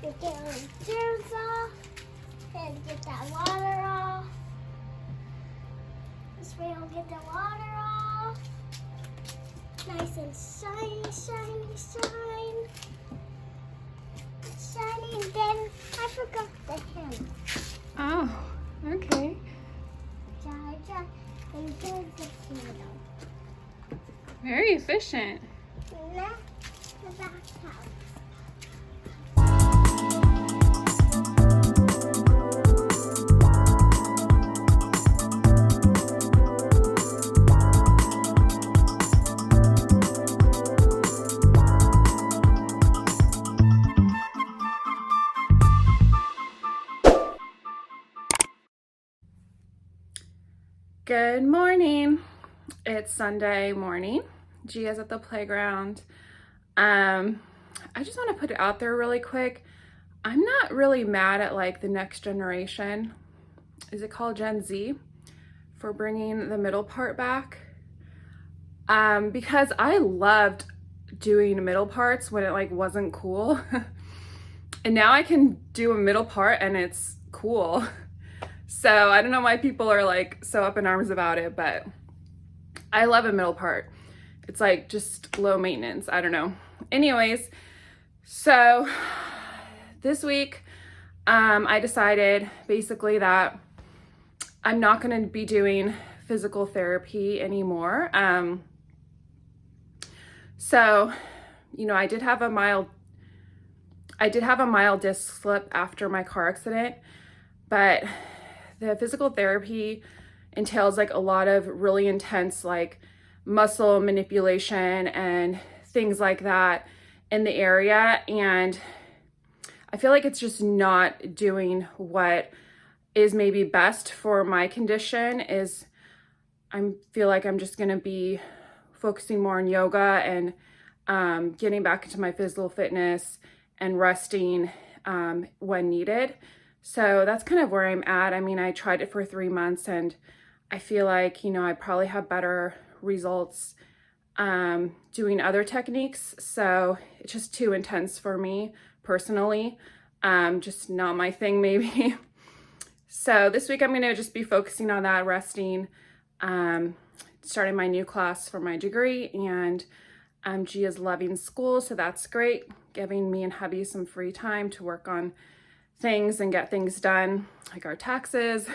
You get all the germs off and get that water off. This way I'll get the water off. Nice and shiny, shiny, shine. Shiny, and then I forgot the hem. Oh, okay. Dry, dry, and there's the candle. Very efficient. Now, the bathtub. Good morning. It's Sunday morning. Gia's at the playground. I just want to put it out there really quick. I'm not really mad at like the next generation. Is it called Gen Z? For bringing the middle part back. Because I loved doing middle parts when it like wasn't cool. And now I can do a middle part and it's cool. So I don't know why people are like so up in arms about it, but I love a middle part. It's like just low maintenance. I don't know. Anyways, so this week I decided basically that I'm not going to be doing physical therapy anymore. So, you know, I did have a mild disc slip after my car accident, but the physical therapy entails like a lot of really intense like muscle manipulation and things like that in the area. And I feel like it's just not doing what is maybe best for my condition. I feel like I'm just gonna be focusing more on yoga and getting back into my physical fitness and resting when needed. So that's kind of where I'm at. I mean, I tried it for 3 months and I feel like, you know, I probably have better results doing other techniques. So it's just too intense for me personally. Just not my thing maybe. So this week I'm going to just be focusing on that, resting, starting my new class for my degree, and Gia's loving school. So that's great. Giving me and hubby some free time to work on things and get things done, like our taxes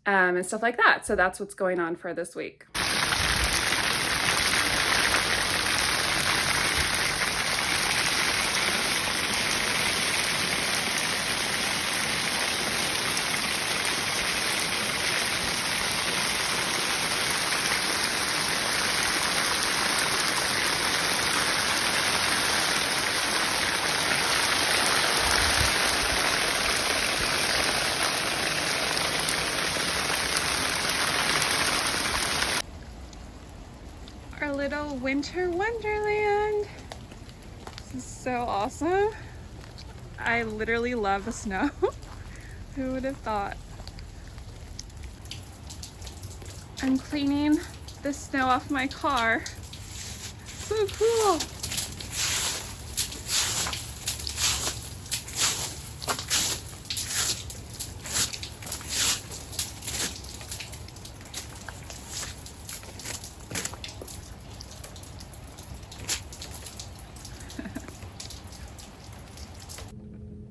and stuff like that. So that's what's going on for this week. Our little winter wonderland. This is so awesome. I literally love the snow. Who would have thought? I'm cleaning the snow off my car. So cool.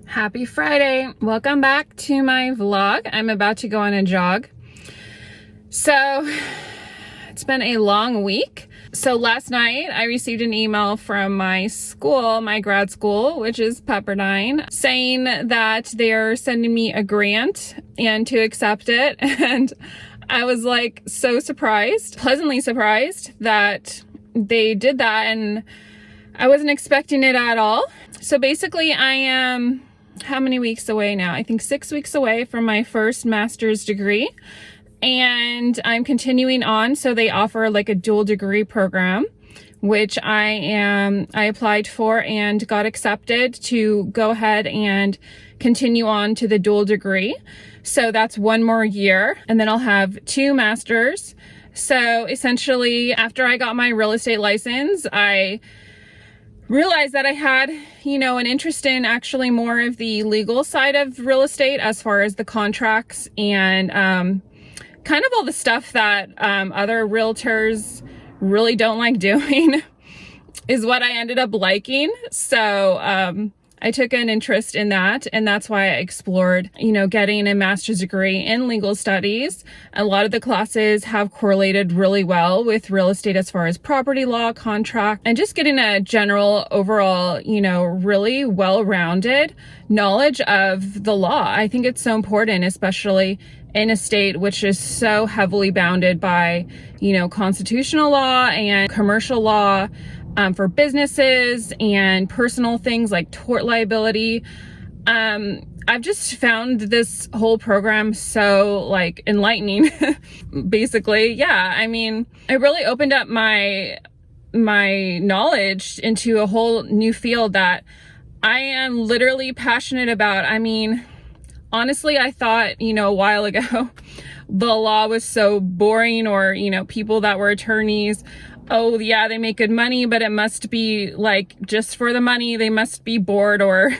Happy Friday. Welcome back to my vlog. I'm about to go on a jog. So it's been a long week. So last night I received an email from my school, my grad school, which is Pepperdine, saying that they're sending me a grant and to accept it. And I was like so surprised, pleasantly surprised that they did that, and I wasn't expecting it at all. So basically I am how many weeks away now? I think 6 weeks away from my first master's degree, and I'm continuing on. So they offer like a dual degree program, which I applied for and got accepted to go ahead and continue on to the dual degree. So that's 1 more year, and then I'll have 2 masters. So essentially, after I got my real estate license, I realized that I had, an interest in actually more of the legal side of real estate as far as the contracts and kind of all the stuff that other realtors really don't like doing is what I ended up liking. So I took an interest in that, and that's why I explored, getting a master's degree in legal studies. A lot of the classes have correlated really well with real estate as far as property law, contract, and just getting a general overall, really well-rounded knowledge of the law. I think it's so important, especially in a state which is so heavily bounded by, constitutional law and commercial law, for businesses and personal things like tort liability. I've just found this whole program so enlightening, basically. Yeah. I mean, it really opened up my knowledge into a whole new field that I am literally passionate about. I mean, honestly, I thought, a while ago, the law was so boring, or, people that were attorneys, oh yeah, they make good money, but it must be just for the money. They must be bored, or,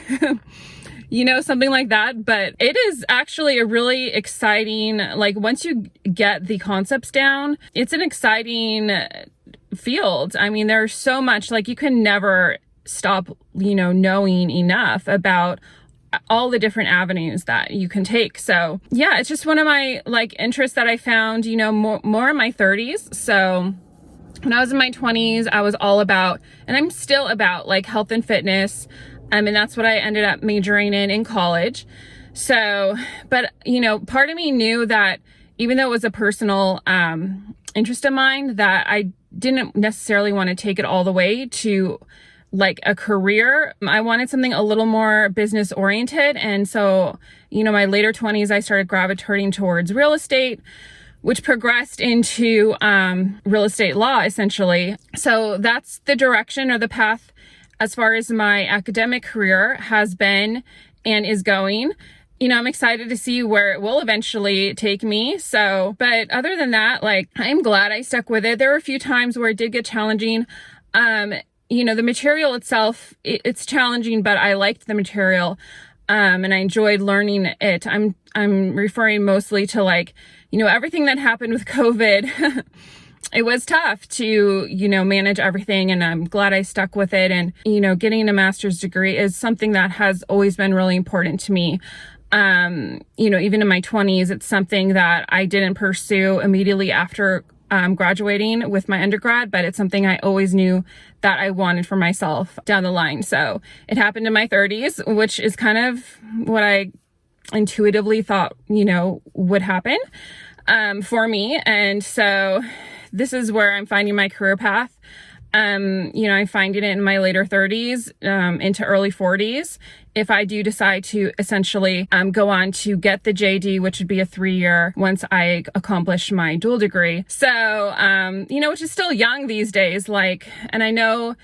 something like that. But it is actually a really exciting, once you get the concepts down, it's an exciting field. I mean, there's so much, you can never stop, knowing enough about all the different avenues that you can take. So yeah, it's just one of my interests that I found, more in my 30s. So when I was in my 20s, I was all about, and I'm still about health and fitness. And that's what I ended up majoring in college. So, but part of me knew that even though it was a personal interest of mine, that I didn't necessarily want to take it all the way to a career. I wanted something a little more business oriented. And so, my later 20s, I started gravitating towards real estate, which progressed into real estate law, essentially. So that's the direction or the path as far as my academic career has been and is going. I'm excited to see where it will eventually take me. So, but other than that, I'm glad I stuck with it. There were a few times where it did get challenging. The material itself, it's challenging, but I liked the material, and I enjoyed learning it. I'm referring mostly to everything that happened with COVID. It was tough to, manage everything, and I'm glad I stuck with it. And, getting a master's degree is something that has always been really important to me. Even in my 20s, it's something that I didn't pursue immediately after graduating with my undergrad, but it's something I always knew that I wanted for myself down the line. So it happened in my 30s, which is kind of what I intuitively thought, would happen for me. And so this is where I'm finding my career path. I'm finding it in my later 30s, into early 40s. If I do decide to essentially go on to get the JD, which would be a 3-year once I accomplish my dual degree. So, which is still young these days. And I know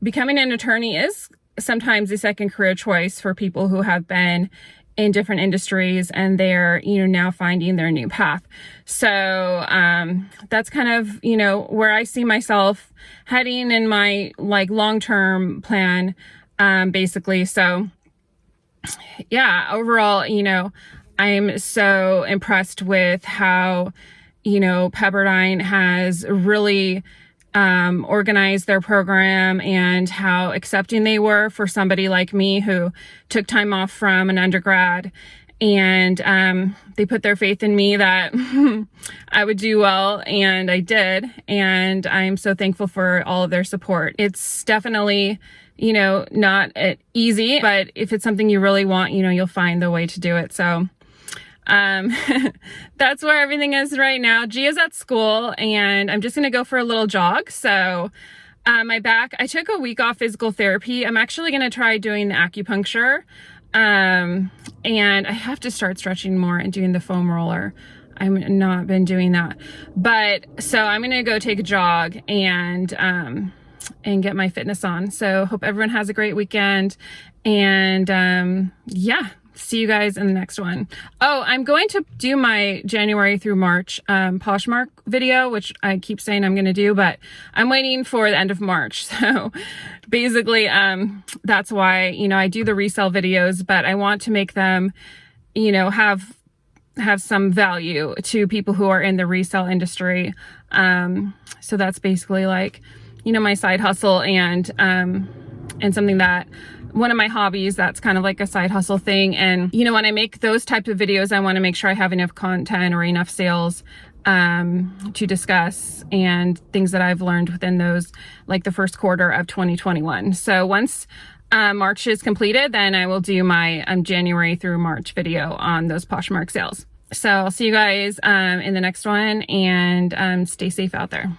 becoming an attorney is sometimes a second career choice for people who have been in different industries and they're, now finding their new path. So, that's kind of, where I see myself heading in my long-term plan, basically. So yeah, overall, I'm so impressed with how, Pepperdine has really organized their program and how accepting they were for somebody like me who took time off from an undergrad. And they put their faith in me that I would do well, and I did. And I'm so thankful for all of their support. It's definitely, not easy, but if it's something you really want, you'll find the way to do it. So that's where everything is right now. Gia's at school, and I'm just going to go for a little jog. So my back, I took a week off physical therapy. I'm actually going to try doing the acupuncture. And I have to start stretching more and doing the foam roller. I've not been doing that, but so I'm going to go take a jog and get my fitness on. So hope everyone has a great weekend, and yeah, see you guys in the next one. Oh, I'm going to do my January through March Poshmark video, which I keep saying I'm going to do, but I'm waiting for the end of March. So basically, that's why, you know, I do the resale videos, but I want to make them, you know, have some value to people who are in the resale industry. So that's basically like, you know, my side hustle and something that one of my hobbies that's kind of like a side hustle thing. And, you know, when I make those types of videos, I want to make sure I have enough content or enough sales to discuss and things that I've learned within those, like the first quarter of 2021. So once March is completed, then I will do my January through March video on those Poshmark sales. So I'll see you guys in the next one, and stay safe out there.